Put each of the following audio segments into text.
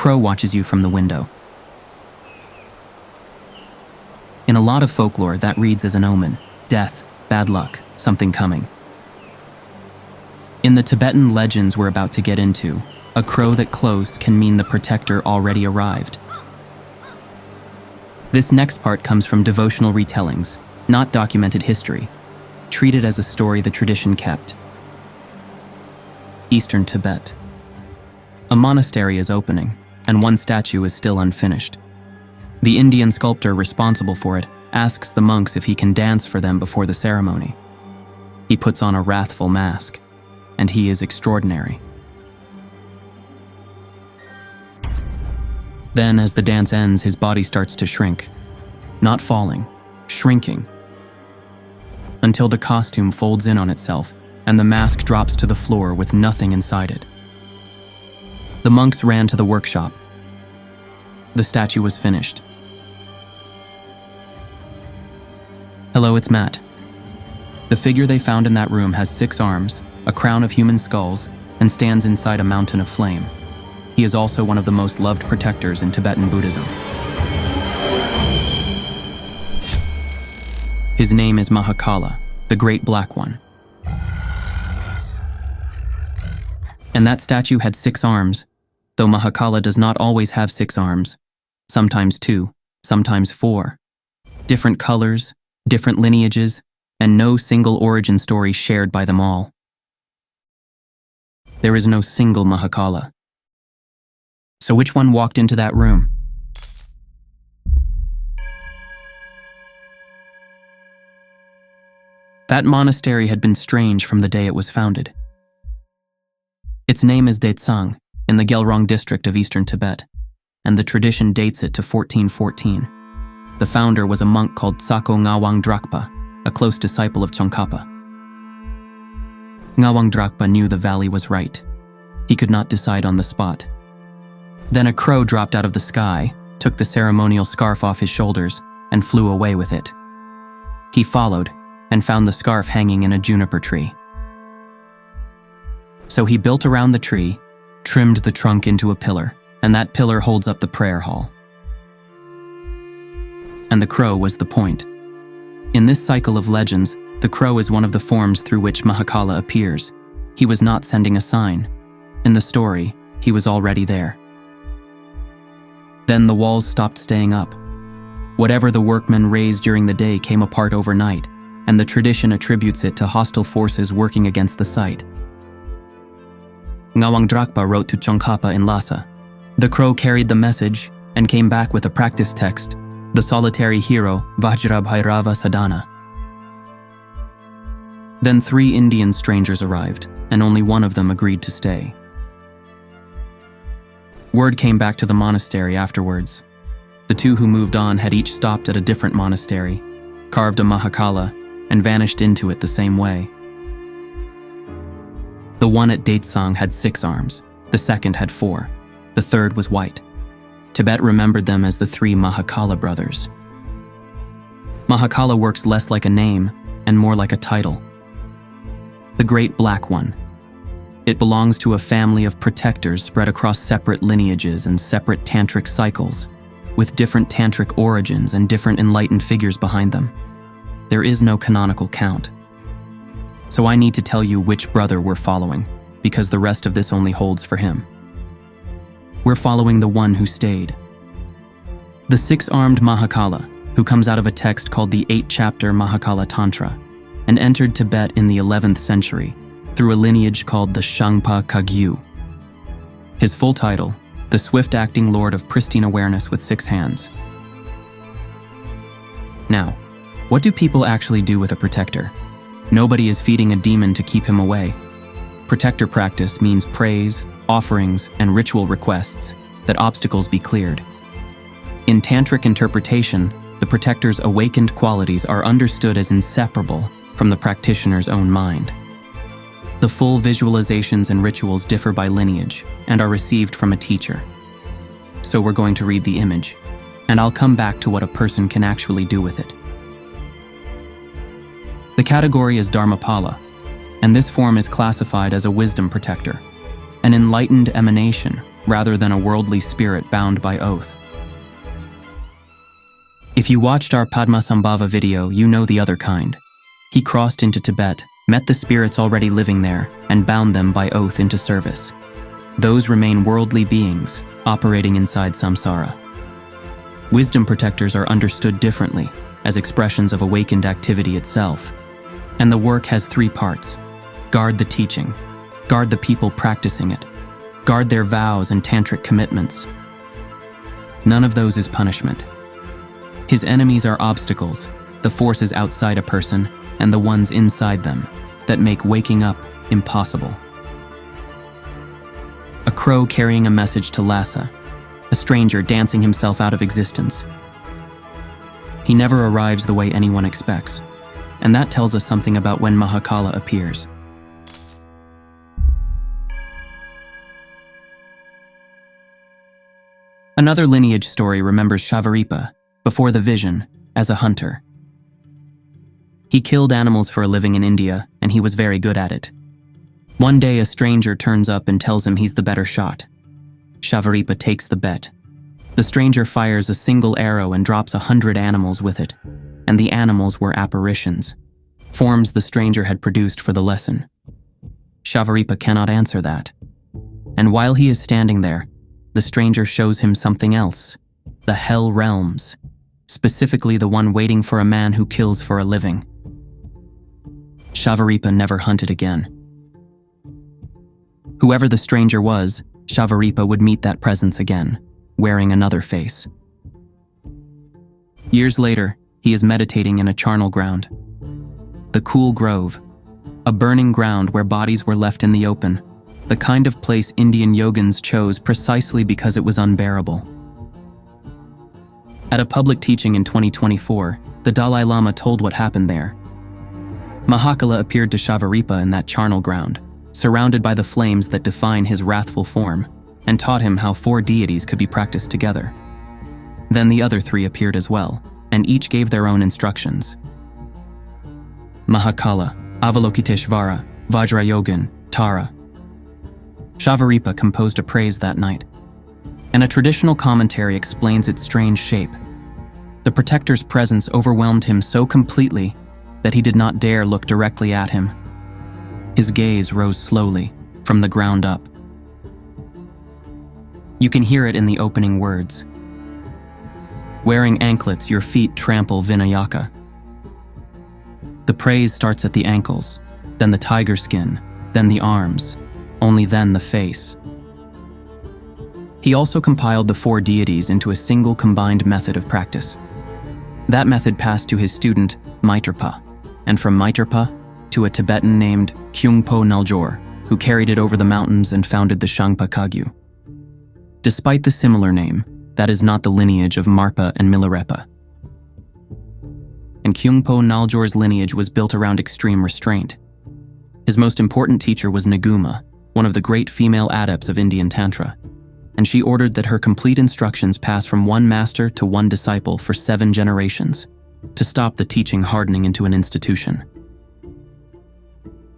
crow watches you from the window. In a lot of folklore, that reads as an omen: death, bad luck, something coming. In the Tibetan legends we're about to get into, a crow that close can mean the protector already arrived. This next part comes from devotional retellings, not documented history, treated as a story the tradition kept. Eastern Tibet. A monastery is opening, and one statue is still unfinished. The Indian sculptor responsible for it asks the monks if he can dance for them before the ceremony. He puts on a wrathful mask, and he is extraordinary. Then, as the dance ends, his body starts to shrink. Not falling, shrinking. Until the costume folds in on itself, and the mask drops to the floor with nothing inside it. The monks ran to the workshop. The statue was finished. Hello, it's Matt. The figure they found in that room has 6 arms, a crown of human skulls, and stands inside a mountain of flame. He is also one of the most loved protectors in Tibetan Buddhism. His name is Mahākāla, the Great Black One. And that statue had 6 arms, though Mahākāla does not always have 6 arms, sometimes 2, sometimes 4. Different colors, different lineages, and no single origin story shared by them all. There is no single Mahākāla. So which one walked into that room? That monastery had been strange from the day it was founded. Its name is Daitsang, in the Gelrong district of eastern Tibet, and the tradition dates it to 1414. The founder was a monk called Tsako Ngawang Drakpa, a close disciple of Tsongkhapa. Ngawang Drakpa knew the valley was right. He could not decide on the spot. Then a crow dropped out of the sky, took the ceremonial scarf off his shoulders, and flew away with it. He followed, and found the scarf hanging in a juniper tree. So he built around the tree, trimmed the trunk into a pillar, and that pillar holds up the prayer hall. And the crow was the point. In this cycle of legends, the crow is one of the forms through which Mahākāla appears. He was not sending a sign. In the story, he was already there. Then the walls stopped staying up. Whatever the workmen raised during the day came apart overnight, and the tradition attributes it to hostile forces working against the site. Ngawang Drakpa wrote to Tsongkhapa in Lhasa. The crow carried the message and came back with a practice text, the solitary hero Vajrabhairava Sadhana. Then 3 Indian strangers arrived, and only one of them agreed to stay. Word came back to the monastery afterwards. The 2 who moved on had each stopped at a different monastery, carved a Mahākāla, and vanished into it the same way. The one at Daitsang had 6 arms, the second had 4, the third was white. Tibet remembered them as the 3 Mahākāla brothers. Mahākāla works less like a name and more like a title. The Great Black One. It belongs to a family of protectors spread across separate lineages and separate tantric cycles, with different tantric origins and different enlightened figures behind them. There is no canonical count. So I need to tell you which brother we're following, because the rest of this only holds for him. We're following the one who stayed. The 6-armed Mahākāla, who comes out of a text called the 8-chapter Mahākāla Tantra, and entered Tibet in the 11th century through a lineage called the Shangpa Kagyu. His full title, the swift-acting lord of pristine awareness with 6 hands. Now, what do people actually do with a protector? Nobody is feeding a demon to keep him away. Protector practice means praise, offerings, and ritual requests that obstacles be cleared. In tantric interpretation, the protector's awakened qualities are understood as inseparable from the practitioner's own mind. The full visualizations and rituals differ by lineage and are received from a teacher. So we're going to read the image, and I'll come back to what a person can actually do with it. The category is Dharmapala, and this form is classified as a wisdom protector, an enlightened emanation rather than a worldly spirit bound by oath. If you watched our Padmasambhava video, you know the other kind. He crossed into Tibet, met the spirits already living there, and bound them by oath into service. Those remain worldly beings, operating inside samsara. Wisdom protectors are understood differently, as expressions of awakened activity itself. And the work has 3 parts. Guard the teaching, guard the people practicing it, guard their vows and tantric commitments. None of those is punishment. His enemies are obstacles, the forces outside a person and the ones inside them, that make waking up impossible. A crow carrying a message to Lhasa, a stranger dancing himself out of existence. He never arrives the way anyone expects, and that tells us something about when Mahākāla appears. Another lineage story remembers Shavaripa, before the vision, as a hunter. He killed animals for a living in India, and he was very good at it. One day a stranger turns up and tells him he's the better shot. Shavaripa takes the bet. The stranger fires a single arrow and drops 100 animals with it, and the animals were apparitions, forms the stranger had produced for the lesson. Shavaripa cannot answer that. And while he is standing there, the stranger shows him something else, the hell realms, specifically the one waiting for a man who kills for a living. Shavaripa never hunted again. Whoever the stranger was, Shavaripa would meet that presence again, wearing another face. Years later, he is meditating in a charnel ground. The cool grove, a burning ground where bodies were left in the open, the kind of place Indian yogins chose precisely because it was unbearable. At a public teaching in 2024, the Dalai Lama told what happened there. Mahakala appeared to Shavaripa in that charnel ground, surrounded by the flames that define his wrathful form, and taught him how 4 deities could be practiced together. Then the other 3 appeared as well, and each gave their own instructions. Mahakala, Avalokiteśvara, Vajrayāna, Tara. Shavaripa composed a praise that night, and a traditional commentary explains its strange shape. The protector's presence overwhelmed him so completely that he did not dare look directly at him. His gaze rose slowly, from the ground up. You can hear it in the opening words. Wearing anklets, your feet trample Vinayaka. The praise starts at the ankles, then the tiger skin, then the arms, only then the face. He also compiled the 4 deities into a single combined method of practice. That method passed to his student, Maitrapa, and from Maitrapa to a Tibetan named Kyungpo Naljor, who carried it over the mountains and founded the Shangpa Kagyu. Despite the similar name, that is not the lineage of Marpa and Milarepa. And Kyungpo Naljor's lineage was built around extreme restraint. His most important teacher was Nguma, one of the great female adepts of Indian Tantra, and she ordered that her complete instructions pass from one master to one disciple for 7 generations, to stop the teaching hardening into an institution.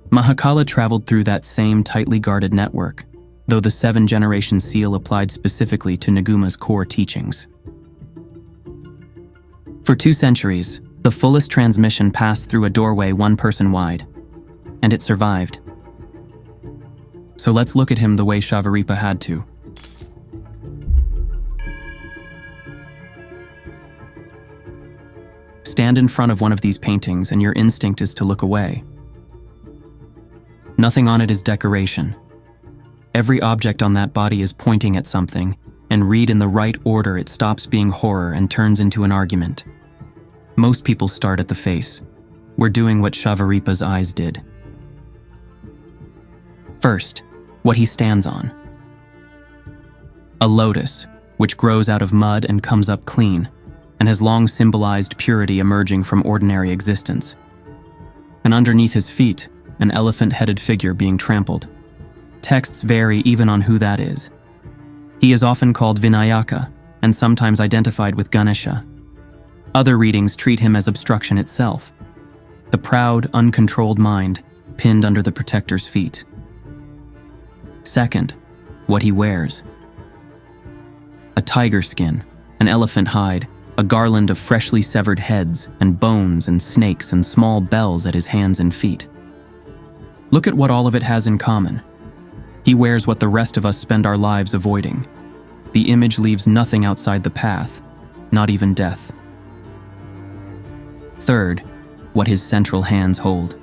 Mahākāla traveled through that same tightly guarded network, though the 7-generation seal applied specifically to Nguma's core teachings. For 2 centuries, the fullest transmission passed through a doorway 1 person wide, and it survived. So let's look at him the way Shavaripa had to. Stand in front of one of these paintings and your instinct is to look away. Nothing on it is decoration. Every object on that body is pointing at something, and read in the right order it stops being horror and turns into an argument. Most people start at the face. We're doing what Shavaripa's eyes did. First, what he stands on. A lotus, which grows out of mud and comes up clean, and has long symbolized purity emerging from ordinary existence. And underneath his feet, an elephant-headed figure being trampled. Texts vary even on who that is. He is often called Vinayaka, and sometimes identified with Ganesha. Other readings treat him as obstruction itself, the proud, uncontrolled mind pinned under the protector's feet. Second, what he wears. a tiger skin, an elephant hide, a garland of freshly severed heads and bones and snakes and small bells at his hands and feet. Look at what all of it has in common. He wears what the rest of us spend our lives avoiding. The image leaves nothing outside the path, not even death. Third, what his central hands hold.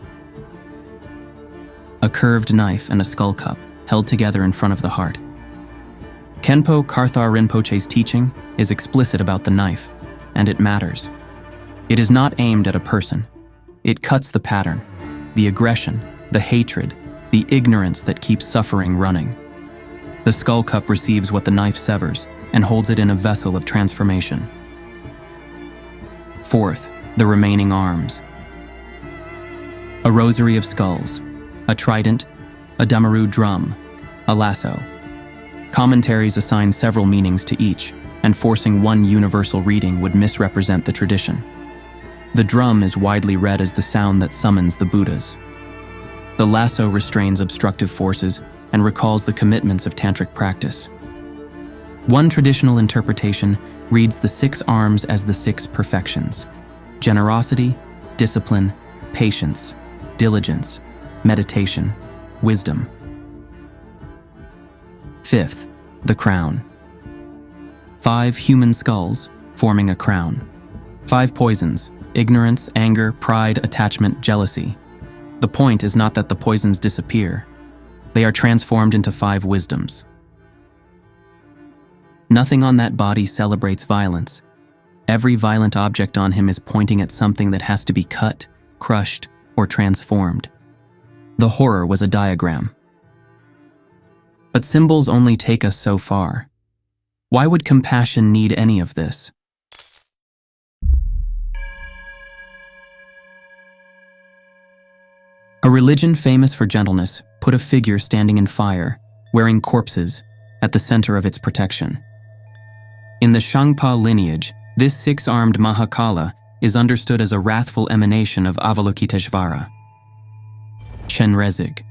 A curved knife and a skull cup held together in front of the heart. Khenpo Karthar Rinpoche's teaching is explicit about the knife, and it matters. It is not aimed at a person. It cuts the pattern, the aggression, the hatred, the ignorance that keeps suffering running. The skull cup receives what the knife severs and holds it in a vessel of transformation. Fourth, the remaining arms. A rosary of skulls, a trident, a damaru drum, a lasso. Commentaries assign several meanings to each, and forcing one universal reading would misrepresent the tradition. The drum is widely read as the sound that summons the Buddhas. The lasso restrains obstructive forces and recalls the commitments of tantric practice. One traditional interpretation reads the 6 arms as the 6 perfections: generosity, discipline, patience, diligence, meditation, wisdom. Fifth, the crown. 5 human skulls forming a crown. 5 poisons: ignorance, anger, pride, attachment, jealousy. The point is not that the poisons disappear. They are transformed into 5 wisdoms. Nothing on that body celebrates violence. Every violent object on him is pointing at something that has to be cut, crushed, or transformed. The horror was a diagram. But symbols only take us so far. Why would compassion need any of this? A religion famous for gentleness put a figure standing in fire, wearing corpses, at the center of its protection. In the Shangpa lineage, this 6-armed Mahākāla is understood as a wrathful emanation of Avalokiteshvara. Chenrezig,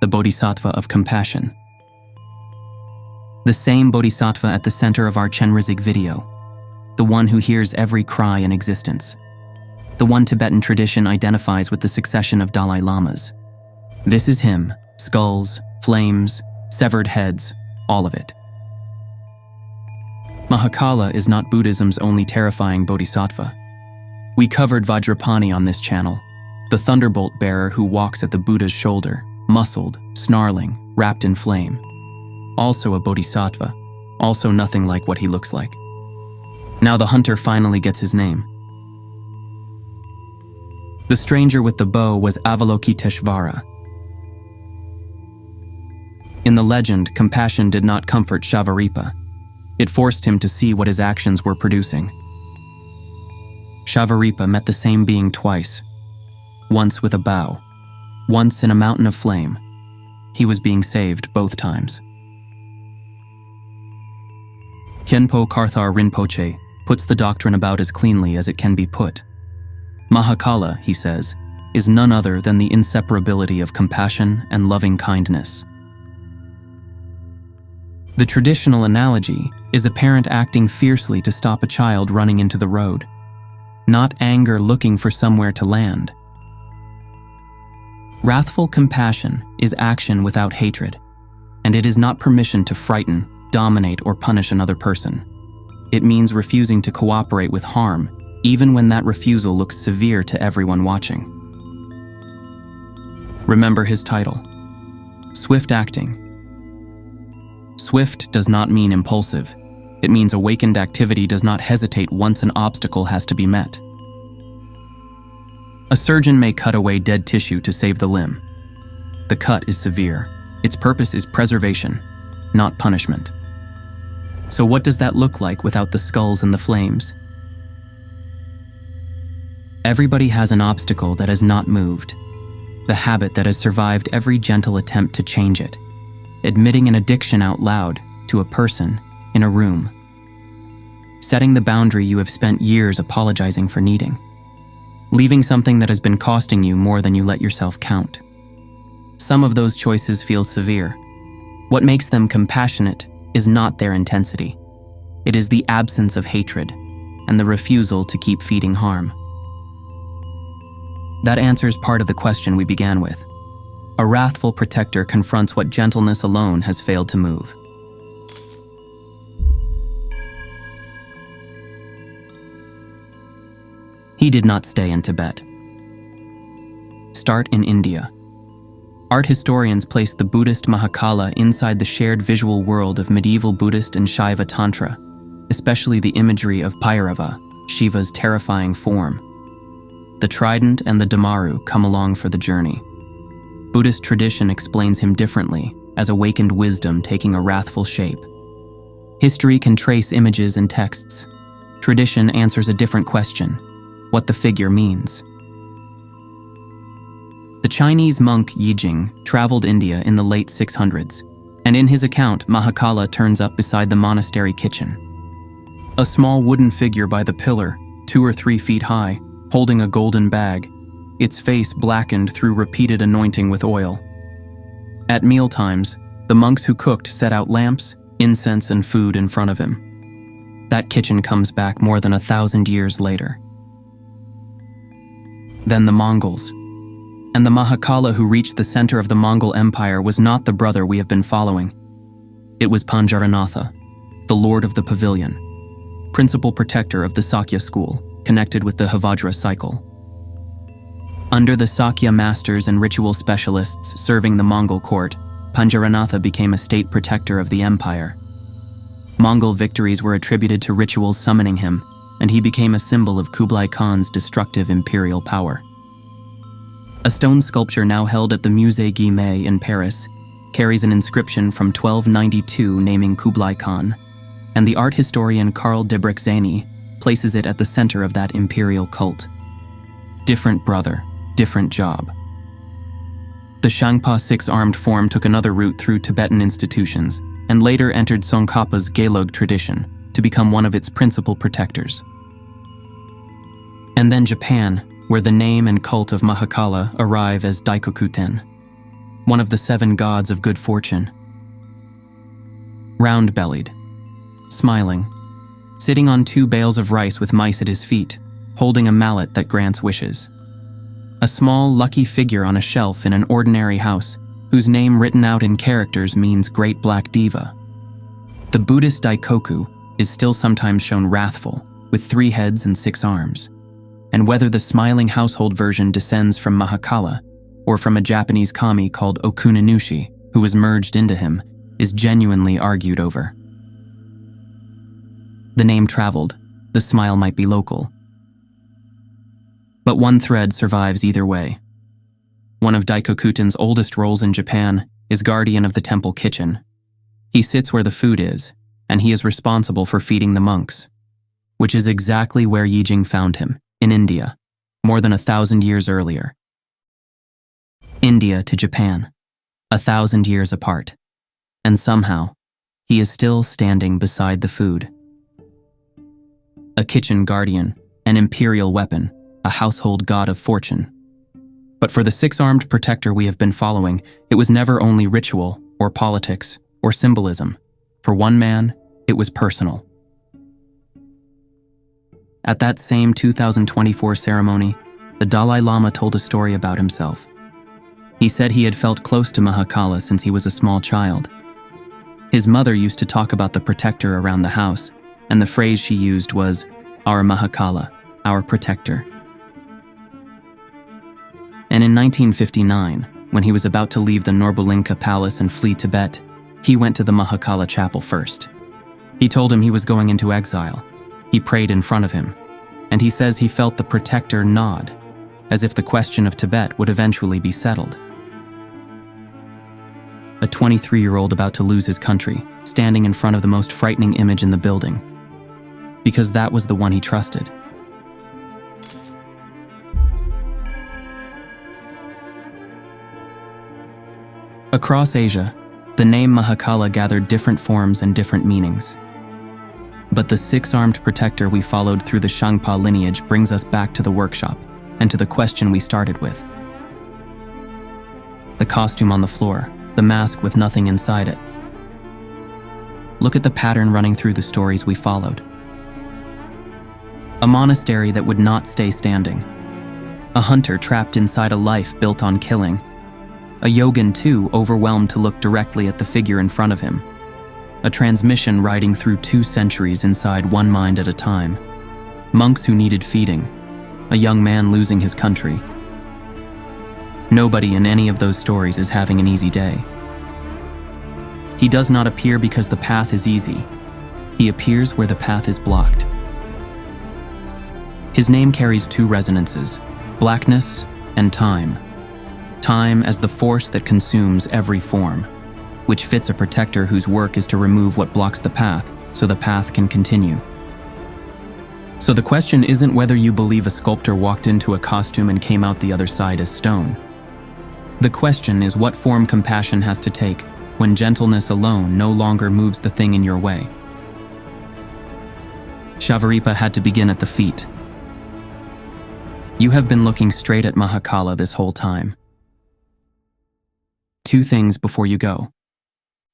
the Bodhisattva of compassion. The same Bodhisattva at the center of our Chenrezig video, the one who hears every cry in existence. The one Tibetan tradition identifies with the succession of Dalai Lamas. This is him: skulls, flames, severed heads, all of it. Mahakala is not Buddhism's only terrifying bodhisattva. We covered Vajrapani on this channel, the thunderbolt bearer who walks at the Buddha's shoulder, muscled, snarling, wrapped in flame. Also a bodhisattva, also nothing like what he looks like. Now the hunter finally gets his name. The stranger with the bow was Avalokiteshvara. In the legend, compassion did not comfort Shavaripa. It forced him to see what his actions were producing. Shavaripa met the same being twice, once with a bow, once in a mountain of flame. He was being saved both times. Khenpo Karthar Rinpoche puts the doctrine about as cleanly as it can be put. Mahakala, he says, is none other than the inseparability of compassion and loving kindness. The traditional analogy is a parent acting fiercely to stop a child running into the road, not anger looking for somewhere to land. Wrathful compassion is action without hatred, and it is not permission to frighten, dominate, or punish another person. It means refusing to cooperate with harm, even when that refusal looks severe to everyone watching. Remember his title: Swift Acting. Swift does not mean impulsive. It means awakened activity does not hesitate once an obstacle has to be met. A surgeon may cut away dead tissue to save the limb. The cut is severe. Its purpose is preservation, not punishment. So what does that look like without the skulls and the flames? Everybody has an obstacle that has not moved, the habit that has survived every gentle attempt to change it, admitting an addiction out loud to a person in a room, setting the boundary you have spent years apologizing for needing, leaving something that has been costing you more than you let yourself count. Some of those choices feel severe. What makes them compassionate is not their intensity. It is the absence of hatred and the refusal to keep feeding harm. That answers part of the question we began with. A wrathful protector confronts what gentleness alone has failed to move. He did not stay in Tibet. Start in India. Art historians place the Buddhist Mahakala inside the shared visual world of medieval Buddhist and Shaiva Tantra, especially the imagery of Bhairava, Shiva's terrifying form. The trident and the Damaru come along for the journey. Buddhist tradition explains him differently, as awakened wisdom taking a wrathful shape. History can trace images and texts. Tradition answers a different question: what the figure means. The Chinese monk Yijing traveled India in the late 600s, and in his account, Mahakala turns up beside the monastery kitchen. A small wooden figure by the pillar, 2 or 3 feet high, holding a golden bag, its face blackened through repeated anointing with oil. At mealtimes, the monks who cooked set out lamps, incense, and food in front of him. That kitchen comes back more than 1,000 years later. Then the Mongols. And the Mahakala who reached the center of the Mongol Empire was not the brother we have been following. It was Panjaranatha, the Lord of the Pavilion, principal protector of the Sakya school, connected with the Havajra cycle. Under the Sakya masters and ritual specialists serving the Mongol court, Panjaranatha became a state protector of the empire. Mongol victories were attributed to rituals summoning him, and he became a symbol of Kublai Khan's destructive imperial power. A stone sculpture now held at the Musée Guimet in Paris carries an inscription from 1292 naming Kublai Khan, and the art historian Karl de Brexany places it at the center of that imperial cult. Different brother, different job. The Shangpa 6-armed form took another route through Tibetan institutions and later entered Tsongkhapa's Gelug tradition to become one of its principal protectors. And then Japan, where the name and cult of Mahakala arrive as Daikokuten, one of the 7 gods of good fortune. Round-bellied, smiling, sitting on 2 bales of rice with mice at his feet, holding a mallet that grants wishes. A small, lucky figure on a shelf in an ordinary house, whose name written out in characters means Great Black Diva. The Buddhist Daikoku is still sometimes shown wrathful, with 3 heads and 6 arms. And whether the smiling household version descends from Mahakala or from a Japanese kami called Okuninushi, who was merged into him, is genuinely argued over. The name traveled, the smile might be local. But one thread survives either way. One of Daikokuten's oldest roles in Japan is guardian of the temple kitchen. He sits where the food is, and he is responsible for feeding the monks, which is exactly where Yijing found him, in India, more than 1,000 years earlier. India to Japan, 1,000 years apart, and somehow, he is still standing beside the food. A kitchen guardian, an imperial weapon, a household god of fortune. But for the 6-armed protector we have been following, it was never only ritual, or politics, or symbolism. For one man, it was personal. At that same 2024 ceremony, the Dalai Lama told a story about himself. He said he had felt close to Mahakala since he was a small child. His mother used to talk about the protector around the house, and the phrase she used was, "Our Mahakala, our protector." And in 1959, when he was about to leave the Norbulinka Palace and flee Tibet, he went to the Mahakala chapel first. He told him he was going into exile. He prayed in front of him, and he says he felt the protector nod, as if the question of Tibet would eventually be settled. A 23-year-old about to lose his country, standing in front of the most frightening image in the building, because that was the one he trusted. Across Asia, the name Mahakala gathered different forms and different meanings. But the 6-armed protector we followed through the Shangpa lineage brings us back to the workshop and to the question we started with. The costume on the floor, the mask with nothing inside it. Look at the pattern running through the stories we followed. A monastery that would not stay standing. A hunter trapped inside a life built on killing. A yogin too overwhelmed to look directly at the figure in front of him. A transmission riding through 2 centuries inside one mind at a time. Monks who needed feeding. A young man losing his country. Nobody in any of those stories is having an easy day. He does not appear because the path is easy. He appears where the path is blocked. His name carries 2 resonances, blackness and time. Time as the force that consumes every form, which fits a protector whose work is to remove what blocks the path so the path can continue. So the question isn't whether you believe a sculptor walked into a costume and came out the other side as stone. The question is what form compassion has to take when gentleness alone no longer moves the thing in your way. Shavaripa had to begin at the feet. You have been looking straight at Mahakala this whole time. 2 things before you go.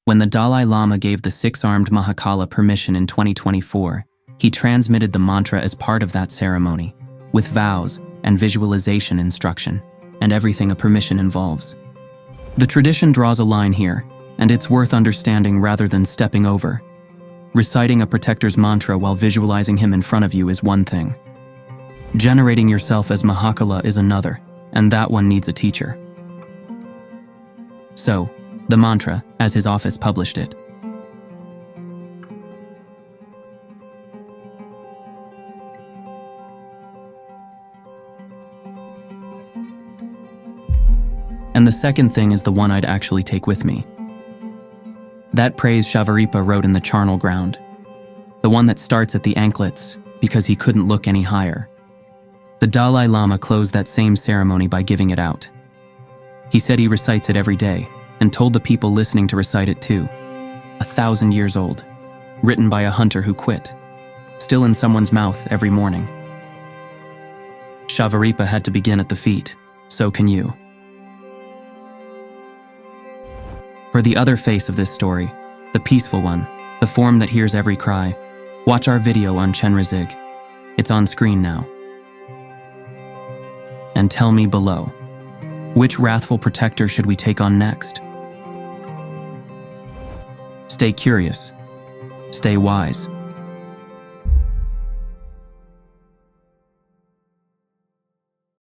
When the Dalai Lama gave the 6-armed Mahakala permission in 2024, he transmitted the mantra as part of that ceremony, with vows and visualization instruction, and everything a permission involves. The tradition draws a line here, and it's worth understanding rather than stepping over. Reciting a protector's mantra while visualizing him in front of you is one thing. Generating yourself as Mahākāla is another, and that one needs a teacher. So, the mantra, as his office published it. And the second thing is the one I'd actually take with me. That praise Shavaripa wrote in the charnel ground. The one that starts at the anklets because he couldn't look any higher. The Dalai Lama closed that same ceremony by giving it out. He said he recites it every day and told the people listening to recite it too. 1,000 years old, written by a hunter who quit, still in someone's mouth every morning. Shavaripa had to begin at the feet, so can you. For the other face of this story, the peaceful one, the form that hears every cry, watch our video on Chenrezig. It's on screen now. And tell me below, which wrathful protector should we take on next? Stay curious, stay wise.